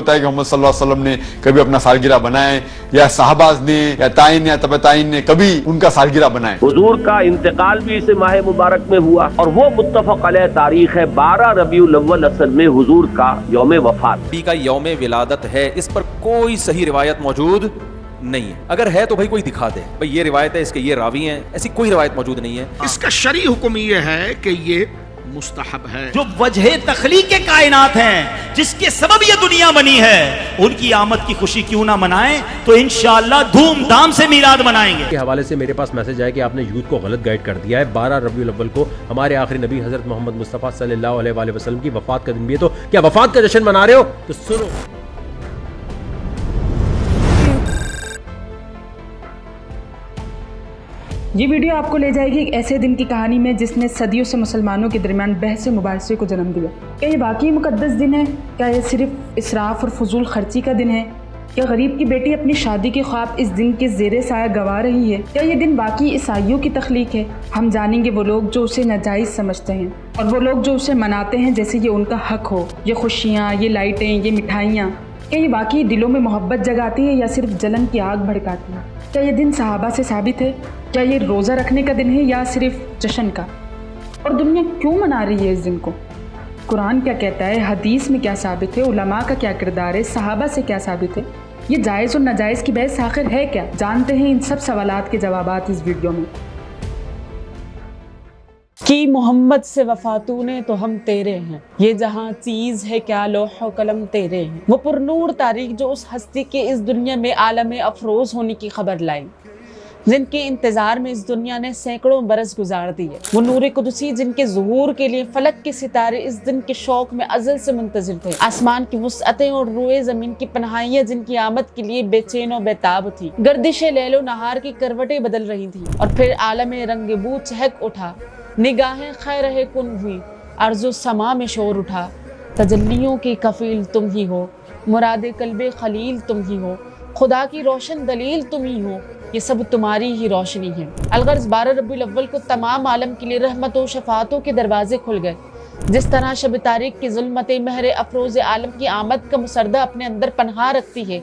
ہوتا ہے کہ محمد صلی اللہ علیہ وسلم نے کبھی اپنا سالگرہ بنائے یا صحاباز نے یا تائین یا تبع تائین نے کبھی ان کا سالگرہ بنائے۔ حضور کا انتقال بھی اس ماہ مبارک میں ہوا اور وہ متفق علیہ تاریخ ہے 12 ربیع الاول اصل میں حضور کا یوم وفات۔ نبی کا یوم ولادت ہے، اس پر کوئی صحیح روایت موجود نہیں ہے، اگر ہے تو بھائی کوئی دکھا دے، بھائی یہ روایت ہے، اس کے یہ راوی ہیں، ایسی کوئی روایت موجود نہیں ہے۔ اس کا شرعی حکم یہ ہے کہ یہ مستحب ہے۔ جو وجہ تخلیق کائنات ہیں، جس کے سبب یہ دنیا بنی ہے، ان کی آمد کی خوشی کیوں نہ منائیں تو انشاءاللہ دھوم دھام سے میلاد منائیں گے۔ کے حوالے سے میرے پاس میسج آیا کہ آپ نے یوتھ کو غلط گائیڈ کر دیا ہے۔ 12 ربیع الاول کو ہمارے آخری نبی حضرت محمد مصطفیٰ صلی اللہ علیہ وآلہ وسلم کی وفات کا دن بھی ہے، تو کیا وفات کا جشن منا رہے ہو؟ تو سنو، یہ ویڈیو آپ کو لے جائے گی ایک ایسے دن کی کہانی میں جس نے صدیوں سے مسلمانوں کے درمیان بحث و مباحثے کو جنم دیا۔ کیا یہ واقعی مقدس دن ہے؟ کیا یہ صرف اسراف اور فضول خرچی کا دن ہے؟ کیا غریب کی بیٹی اپنی شادی کے خواب اس دن کے زیر سایہ گوا رہی ہے؟ کیا یہ دن واقعی عیسائیوں کی تخلیق ہے؟ ہم جانیں گے وہ لوگ جو اسے ناجائز سمجھتے ہیں اور وہ لوگ جو اسے مناتے ہیں جیسے یہ ان کا حق ہو۔ یہ خوشیاں، یہ لائٹیں، یہ مٹھائیاں، کیا یہ واقعی دلوں میں محبت جگاتی ہے یا صرف جلن کی آگ بھڑکاتی ہے؟ کیا یہ دن صحابہ سے ثابت ہے؟ کیا یہ روزہ رکھنے کا دن ہے یا صرف جشن کا؟ اور دنیا کیوں منا رہی ہے اس دن کو؟ قرآن کیا کہتا ہے؟ حدیث میں کیا ثابت ہے؟ علماء کا کیا کردار ہے؟ صحابہ سے کیا ثابت ہے؟ یہ جائز اور ناجائز کی بحث آخر ہے کیا؟ جانتے ہیں ان سب سوالات کے جوابات اس ویڈیو میں۔ کی محمد سے وفاتوں نے تو ہم تیرے ہیں، یہ جہاں چیز ہے کیا لوح و قلم تیرے ہیں۔ وہ پرنور تاریخ جو اس ہستی کے اس دنیا میں عالم افروز ہونے کی خبر لائی، جن کے انتظار میں اس دنیا نے سینکڑوں برس گزار دیے۔ وہ نور قدسی جن کے ظہور کے لیے فلک کے ستارے اس دن کے شوق میں ازل سے منتظر تھے۔ آسمان کی وسعتیں اور روئے زمین کی پناہیاں جن کی آمد کے لیے بے چین و بیتاب تھی۔ گردش لیل و نہار کی کروٹیں بدل رہی تھیں اور پھر عالم رنگ بو چہک اٹھا، نگاہیں خیر کن ہوئی، ارض و سما میں شور اٹھا۔ تجلیوں کی کفیل تم ہی ہو، مراد قلب خلیل تم ہی ہو، خدا کی روشن دلیل تم ہی ہو، یہ سب تمہاری ہی روشنی ہے۔ الغرض 12 ربیع الاول کو تمام عالم کے لیے رحمت و شفاعتوں کے دروازے کھل گئے۔ جس طرح شب تاریک کی ظلمت مہر افروز عالم کی آمد کا مسردہ اپنے اندر پنہا رکھتی ہے،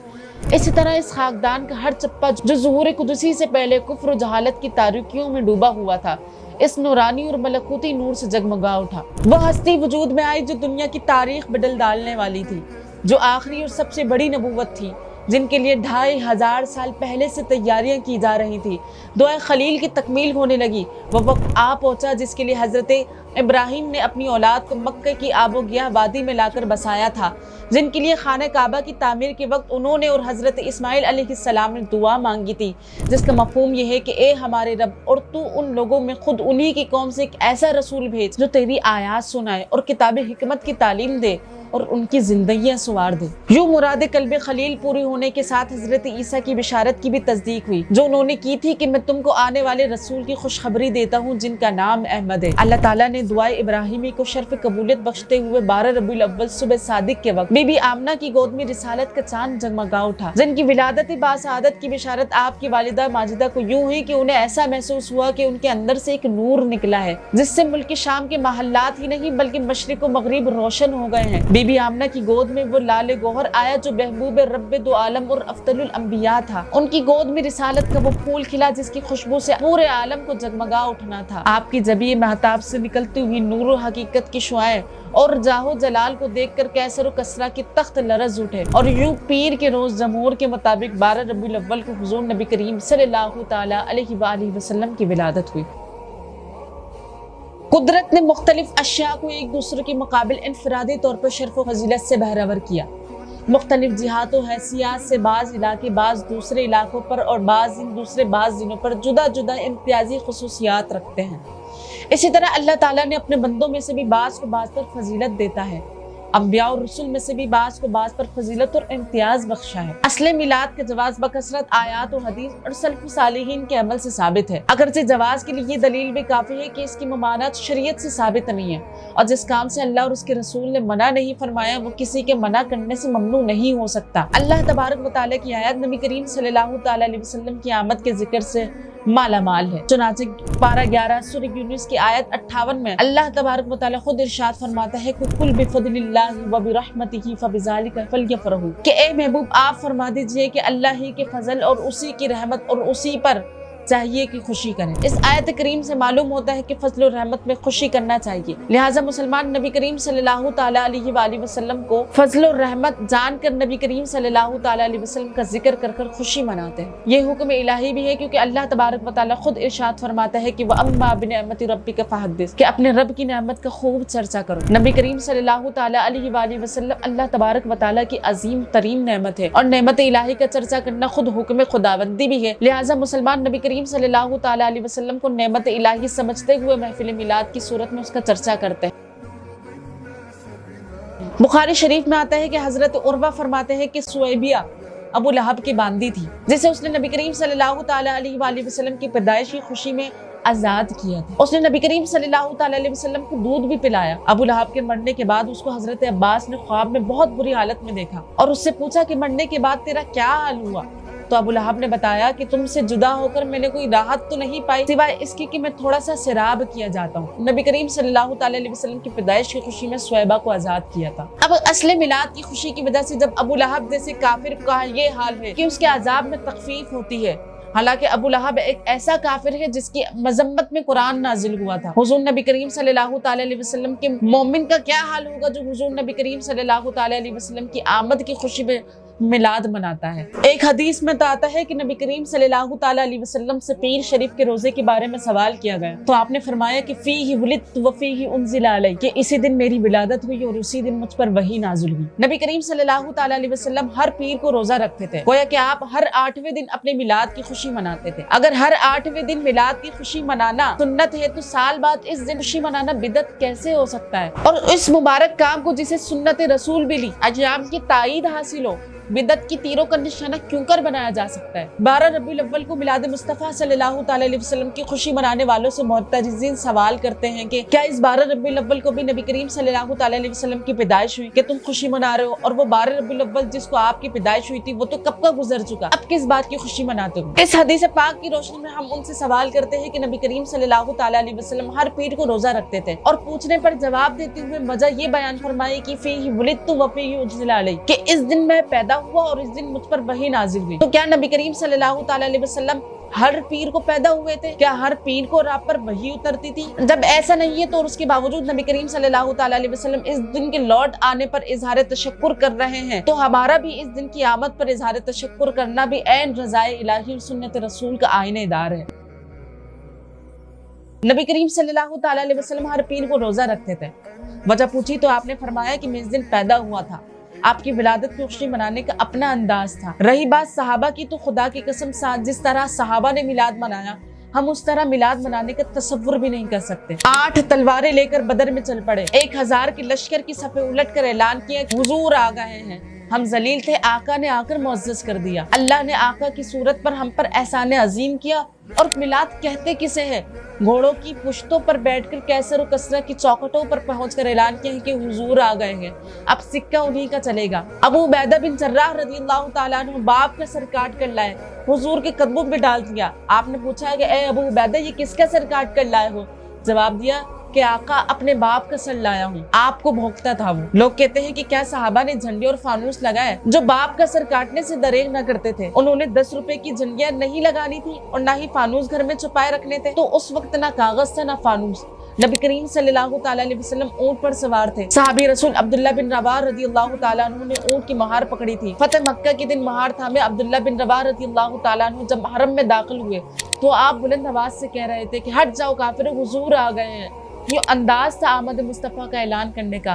اسی طرح اس خاکدان کا ہر چپا جو ظہور قدسی سے پہلے کفر و جہالت کی تاریکیوں میں ڈوبا ہوا تھا، اس نورانی اور ملکوتی نور سے جگمگا اٹھا۔ وہ ہستی وجود میں آئی جو دنیا کی تاریخ بدل ڈالنے والی تھی، جو آخری اور سب سے بڑی نبوت تھی، جن کے لیے 2500 سال پہلے سے تیاریاں کی جا رہی تھی۔ دعائے خلیل کی تکمیل ہونے لگی، وہ وقت آ پہنچا جس کے لیے حضرت ابراہیم نے اپنی اولاد کو مکہ کی آب و گیاہ وادی میں لا کر بسایا تھا، جن کے لیے خانہ کعبہ کی تعمیر کے وقت انہوں نے اور حضرت اسماعیل علیہ السلام نے دعا مانگی تھی، جس کا مفہوم یہ ہے کہ اے ہمارے رب، اور تو ان لوگوں میں خود انہی کی قوم سے ایک ایسا رسول بھیج جو تیری آیات سنائے اور کتاب حکمت کی تعلیم دے اور ان کی زندگیاں سنوار دے۔ یوں مراد قلب خلیل پوری ہونے کے ساتھ حضرت عیسیٰ کی بشارت کی بھی تصدیق ہوئی جو انہوں نے کی تھی کہ میں تم کو آنے والے رسول کی خوشخبری دیتا ہوں جن کا نام احمد ہے۔ اللہ تعالیٰ نے دعائے ابراہیمی کو شرف قبولیت بخشتے ہوئے 12 ربیع الاول صبح صادق کے وقت بی بی آمنہ کی گود میں رسالت کا چاند جگمگا اٹھا، جن کی ولادت باسعادت کی بشارت آپ کی والدہ ماجدہ کو یوں ہوئی کہ انہیں ایسا محسوس ہوا کہ ان کے اندر سے ایک نور نکلا ہے جس سے ملک شام کے محلات ہی نہیں بلکہ مشرق و مغرب روشن ہو گئے ہیں۔ بی بی آمنہ کی گود میں وہ لال گوہر آیا جو محبوب رب دو عالم اور افضل الانبیاء تھا۔ ان کی گود میں رسالت کا وہ پھول کھلا جس کی خوشبو سے پورے عالم کو جگمگا اٹھنا تھا۔ آپ کی جبی مہتاب سے نکلتی ہوئی نور و حقیقت کی شعاعیں اور جاہ و جلال کو دیکھ کر کیسر و کسرا کی تخت لرز اٹھے، اور یوں پیر کے روز جمہور کے مطابق 12 ربیع الاول کو حضور نبی کریم صلی اللہ تعالی علیہ وآلہ وسلم کی ولادت ہوئی۔ قدرت نے مختلف اشیاء کو ایک دوسرے کے مقابل انفرادی طور پر شرف و فضیلت سے بہرور کیا۔ مختلف جہات و حیثیات سے بعض علاقے بعض دوسرے علاقوں پر اور بعض دن دوسرے بعض دنوں پر جدا جدا امتیازی خصوصیات رکھتے ہیں۔ اسی طرح اللہ تعالیٰ نے اپنے بندوں میں سے بھی بعض کو بعض پر فضیلت دیتا ہے، انبیاء اور رسول میں سے بھی بعض کو بعض پر فضیلت اور امتیاز بخشا ہے۔ اصل میلاد کا جواز بکثرت آیات و حدیث اور سلف صالحین کے عمل سے ثابت ہے، اگرچہ جواز کے لیے یہ دلیل بھی کافی ہے کہ اس کی ممانعت شریعت سے ثابت نہیں ہے، اور جس کام سے اللہ اور اس کے رسول نے منع نہیں فرمایا وہ کسی کے منع کرنے سے ممنوع نہیں ہو سکتا۔ اللہ تبارک و تعالیٰ کی آیات نبی کریم صلی اللہ تعالیٰ علیہ وسلم کی آمد کے ذکر سے माला माल है। चुनाचे पारा 11 सूरह यूनुस की आयत 58 में अल्लाह तबारक व तआला खुद इरशाद फरमाता है कि कुल बिफदलिल्लाहि व बिरहमतिही फबिज़ालिका फलयफ़रहू, कि ए महबूब आप फरमा दीजिए कि अल्लाह ही के फजल और उसी की रहमत और उसी पर चाहिए कि खुशी करें। इस आयत करीम से मालूम होता है कि फजल और रहमत में खुशी करना चाहिए। लिहाजा मुसलमान नबी करीम सल्लल्लाहु ताला अलैहि वसल्लम को फजल और रहमत जानकर नबी करीम सल्लल्लाहु ताला अलैहि वसल्लम का जिक्र कर कर खुशी मनाते हैं। ये हुक्म इलाही भी है क्योंकि अल्लाह तबारक व तआला खुद इरशाद फरमाता है कि व अम्मा बिनिअमति रब्बिका फहद्दिस, कि अपने रब की नेमत का खूब चर्चा करो। नबी करीम सल्लल्लाहु ताला अलैहि वसल्लम अल्लाह तबारक व तआला की अजीम तरीन नेमत है और नेमत इलाही का चर्चा करना खुद हुक्म खुदाबंदी भी है। लिहाजा मुसलमान नबी करीम सल्लल्लाहु ताला अलैहि वसल्लम को नेमत इलाही समझते हुए महफिल मिलाद की सूरत में उसका चर्चा करते हैं। बुखारी शरीफ में आता है कि हजरत उर्वा फरमाते हैं कि सुएबिया अबू लहब की बांदी थी, जिसे उसने नबी करीम सल्लल्लाहु ताला अलैहि वसल्लम की पैदाइश की खुशी में आजाद किया था। उसने नबी करीम सल्लल्लाहु ताला अलैहि वसल्लम को दूध भी पिलाया। अबू लहब के मरने के बाद उसको हजरत अब्बास ने ख्वाब में बहुत बुरी हालत में देखा और उससे पूछा कि मरने के बाद तेरा क्या हाल हुआ। तो अबू लहब ने बताया कि तुमसे जुदा होकर मैंने कोई राहत तो नहीं पाई सिवाय इसके कि मैं थोड़ा सा सिराब किया जाता हूँ। नबी करीम सल्लल्लाहु ताला अलैहि वसल्लम की पैदाइश की खुशी में सुएबा को आजाद किया था। अब असले मिलाद की खुशी की वजह से जब अबू लहब जैसे काफिर का ये हाल है कि उसके अजाब में तखफीफ होती है, हालांकि अबू लहब एक ऐसा काफिर है जिसकी मजम्मत में कुरान नाजिल हुआ था। हुजूर नबी करीम सल्लल्लाहु ताला अलैहि वसल्लम के मोमिन का क्या हाल होगा जो हुजूर नबी करीम सल्लल्लाहु ताला अलैहि वसल्लम की आमद की खुशी में मिलाद मनाता है। एक हदीस में तो आता है कि नबी करीम सल्लल्लाहु ताला अलैहि वसल्लम से पीर शरीफ के रोजे के बारे में सवाल किया गया तो आपने फरमाया कि फीही वुलिदतु व फीही उनज़िला अलैहि, कि इसी दिन मेरी विलादत हुई और उसी दिन मुझ पर वही नाज़िल हुई। नबी करीम सल्लल्लाहु ताला अलैहि वसल्लम हर पीर को रोजा रखते थे, गोया कि आप हर 8वें दिन अपने मिलाद की खुशी मनाते थे। अगर हर 8वें दिन मिलाद की खुशी मनाना सुन्नत है तो साल बाद इस दिन खुशी मनाना बिदअत कैसे हो सकता है? और इस मुबारक काम को जिसे सुन्नत रसूल भी ली अय्याम की ताईद हासिल हो, बिदअत की तीरों का निशाना क्यों कर बनाया जा सकता है? 12 रबीउल अव्वल को मिलाद मुस्तफ़ा सल्लल्लाहु ताला अलैहि वसल्लम की खुशी मनाने वालों से मुअतज़िलीन सवाल करते हैं कि क्या इस 12 रबीउल अव्वल को भी नबी करीम सल्लल्लाहु ताला अलैहि वसल्लम की पैदाइश हुई कि तुम खुशी मना रहे हो, और वो 12 रबीउल अव्वल जिसको आपकी पैदाइश हुई थी वो तो कब का गुजर चुका, अब किस बात की खुशी मनाते हो? इस हदीस पाक की रोशनी में हम उनसे सवाल करते हैं कि नबी करीम सल्लल्लाहु ताला अलैहि वसल्लम हर पीर को रोजा रखते थे और पूछने पर जवाब देते हुए वजह ये बयान फरमाए कि फीही वुलिदतु व फीही उनज़िला अलैहि, कि इस दिन मैं पैदा हुआ और इस दिन मुझ पर वही नाजिल हुई। तो क्या नबी करीम सल्लल्लाहु ताला अलैहि वसल्लम हर पीर को पैदा हुए थे? क्या हर पीर को रात पर वही उतरती थी? जब ऐसा नहीं है तो उसके बावजूद नबी करीम सल्लल्लाहु ताला अलैहि वसल्लम इस दिन के लौट आने पर इजहार तशक्कुर कर रहे हैं, तो हमारा भी इस दिन की आमद पर इजहार तशक्कुर करना भी ऐन रज़ाए इलाही और सुन्नत रसूल का आईनेदार है। नबी करीम सल्लल्लाहु ताला अलैहि वसल्लम हर पीर को रोजा रखते थे। वजह पूछी तो आपने फरमाया कि मैं इस दिन पैदा हुआ था। आपकी विलादत की खुशी मनाने का अपना अंदाज था। रही बात सहाबा की, तो खुदा की कसम साथ जिस तरह सहाबा ने मिलाद मनाया हम उस तरह मिलाद मनाने का तसव्वुर भी नहीं कर सकते। 8 तलवारें लेकर बदर में चल पड़े, 1000 के लश्कर की सफ़े उलट कर ऐलान किया हुजूर आ गए हैं। हम जलील थे, आका ने आकर मुअज़्ज़ज़ कर दिया। अल्लाह ने आका की सूरत पर हम पर एहसान अजीम किया। और मिलाद कहते किसे है? घोड़ों की पुश्तों पर बैठकर कैसर और कसरा की चौखटों पर पहुंचकर ऐलान किया है कि हुजूर आ गए हैं। अब सिक्का उन्हीं का चलेगा। अबू उबैदा बिन जर्राह रज़ियल्लाहु ताला अन्हु बाप का सर काट कर लाए, हुजूर के कदमों में डाल दिया। आपने पूछा कि ए अबू उबैदा ये किसका सर काट कर लाए हो? जवाब दिया कि आका अपने बाप का सर लाया हूँ, आपको भोंकता था वो। लोग कहते हैं कि क्या सहाबा ने झंडे और फानूस लगाए जो बाप का सर काटने से दरेग न करते थे? उन्होंने 10 रुपए की झंडियां नहीं लगानी थी और ना ही फानूस घर में छुपाए रखने थे, तो उस वक्त ना कागज था ना फानूस। नबी करीम सल्लल्लाहु ताला अलैहि वसल्लम ऊंट पर सवार थे। सहाबी रसूल अब्दुल्ला बिन रवाह रज़ियल्लाहु ताला अन्हु ने ऊंट की महार पकड़ी थी। फतेह मक्का के दिन महार थामे अब्दुल्ला बिन रवाह रज़ियल्लाहु ताला अन्हु जब हरम में दाखिल हुए तो आप बुलंद आवाज से कह रहे थे कि हट जाओ काफिर, हुजूर आ गए हैं। ये अंदाज था आमद मुस्तफ़ा का ऐलान करने का।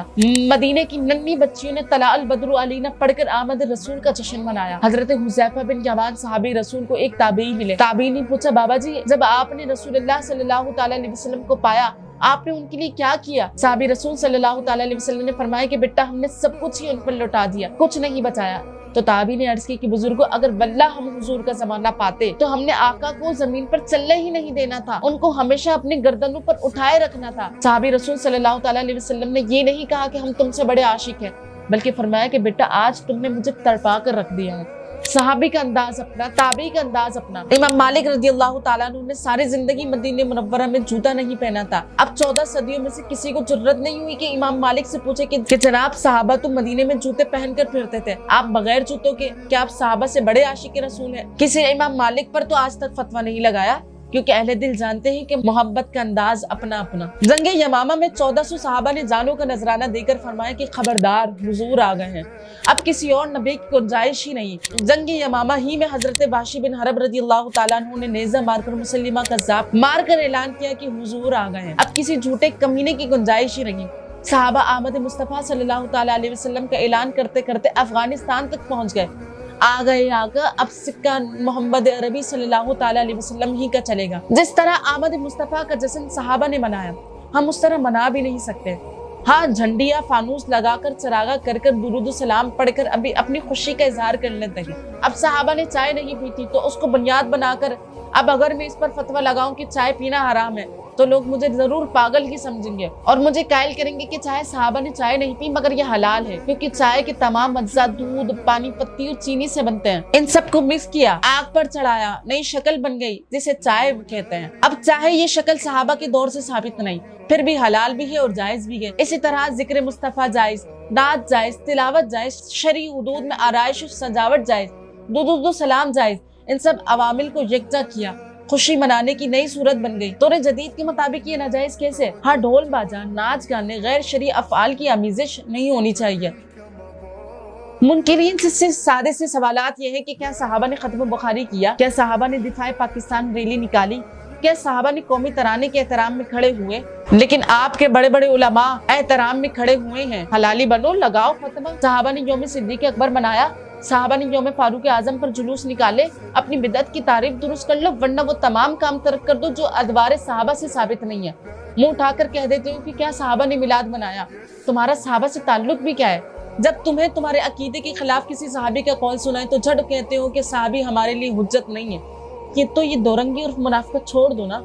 मदीने की नन्ही बच्चियों ने तला अल बद्रु अलीना पढ़कर आमद रसूल का जश्न मनाया। हजरत हुज़ैफा बिन यमान सहाबी रसूल को एक ताबी मिले। ताबी ने पूछा, बाबा जी जब आपने रसूलुल्लाह सल्लल्लाहु ताला अलैहि वसल्लम को पाया आपने उनके लिए क्या किया? साहबी रसूल सल्लल्लाहु ताला अलैहि वसल्लम ने फरमाया कि बेटा हमने सब कुछ ही उन पर लौटा दिया, कुछ नहीं बचाया। तो ताबी ने अर्ज की कि बुजुर्गों अगर वल्लाह हम हुजूर का जमाना पाते तो हमने आका को जमीन पर चलने ही नहीं देना था, उनको हमेशा अपने गर्दनों पर उठाए रखना था। साहबी रसूल सल्लल्लाहु ताला अलैहि वसल्लम ने ये नहीं कहा कि हम तुमसे बड़े आशिक हैं, बल्कि फरमाया कि बेटा आज तुमने मुझे तड़पा कर रख दिया है, सहाबी का अंदाज अपना, ताबी का अंदाज अपना। इमाम मालिक रजी अल्लाह ताला अन्हु ने सारी जिंदगी मदीने मुनव्वरा में जूता नहीं पहना था। अब 14 सदियों में से किसी को जरूरत नहीं हुई कि इमाम मालिक से पूछे कि जनाब सहाबा तो मदीने में जूते पहनकर फिरते थे, आप बगैर जूतों के, क्या आप सहाबा से बड़े आशिक रसूल हैं? किसी इमाम मालिक पर तो आज तक फतवा नहीं लगाया, क्योंकि अहले दिल जानते हैं कि मोहब्बत का अंदाज अपना अपना। जंगे यमामा में 1400 सहाबा ने जानों का नजराना देकर फरमाया कि खबरदार हुजूर आ गए हैं, अब किसी और नबी की गुंजाइश ही नहीं। जंगे यमामा ही में हजरत वाशी बिन हरब रज़ी अल्लाह ताला अन्हु ने नेज़ा मारकर मुसल्लिमा कज़्ज़ाब मारकर ऐलान किया कि हुजूर आ गए हैं, अब किसी झूठे कमीने की गुंजाइश ही नहीं। सहाबा आमद मुस्तफ़ा सल्लल्लाहु ताला अलैहि वसल्लम का ऐलान करते करते अफगानिस्तान तक पहुंच गए। आ गए आका, अब सिक्का मोहम्मद अरबी सल्लल्लाहु ताला अलैहि वसल्लम ही का चलेगा। जिस तरह आमद मुस्तफ़ा का जश्न सहाबा ने मनाया, हम उस तरह मना भी नहीं सकते। हाँ, झंडिया फानूस लगाकर चरागा कर कर दुरूद सलाम पढ़कर अभी अपनी खुशी का इजहार कर लेते हैं। अब सहाबा ने चाय नहीं पी थी तो उसको बुनियाद बनाकर अब अगर मैं इस पर फतवा लगाऊं कि चाय पीना हराम है तो लोग मुझे जरूर पागल ही समझेंगे और मुझे कायल करेंगे कि चाहे सहाबा ने चाय नहीं पी मगर ये हलाल है, क्योंकि चाय के तमाम अज्जा दूध, पानी, पत्ती और चीनी से बनते हैं। इन सबको मिक्स किया, आग पर चढ़ाया, नई शक्ल बन गई जिसे चाय कहते हैं। अब चाहे ये शक्ल सहाबा के दौर से साबित नहीं, फिर भी हलाल भी है और जायज भी है। इसी तरह जिक्र मुस्तफ़ा जायज, नात जायज, तिलावत जायज, शरई हुदूद में आराइश और सजावट जायज, दुरूद सलाम जायज। इन सब अवामिल को यकजा किया, खुशी मनाने की नई सूरत बन गई। तौर जदीद के मुताबिक ये नाजायज कैसे? हाँ, ढोल बाजा, नाच गाने, गैर शरई अफ़आल की आमिज़श नहीं होनी चाहिए। मुनकिरीन से सादे से सवालात ये है कि क्या सहाबा ने खत्म बुखारी किया? क्या सहाबा ने दिफाए पाकिस्तान रैली निकाली? क्या सहाबा ने कौमी तराने के एहतराम में खड़े हुए? लेकिन आपके बड़े बड़े उलमा एहतराम में खड़े हुए हैं। हलाली बनो, लगाओ फतवा। सहाबा ने यौम सिद्दीक़ अकबर मनाया, सहाबा ने यौम फारूक आजम पर जुलूस निकाले, अपनी बिदअत की तारीफ दुरुस्त कर लो, वरना वो तमाम काम तर्क कर दो जो अदवार सहाबा से साबित नहीं है। मुंह उठाकर कह देते हो कि क्या सहाबा ने मिलाद मनाया? तुम्हारा सहाबा से ताल्लुक भी क्या है? जब तुम्हें तुम्हारे अकीदे के खिलाफ किसी सहाबी का कौल सुनाए तो झट कहते हो कि सहाबी हमारे लिए हुज्जत नहीं है। ये दो रंगी और मुनाफिकत छोड़ दो ना।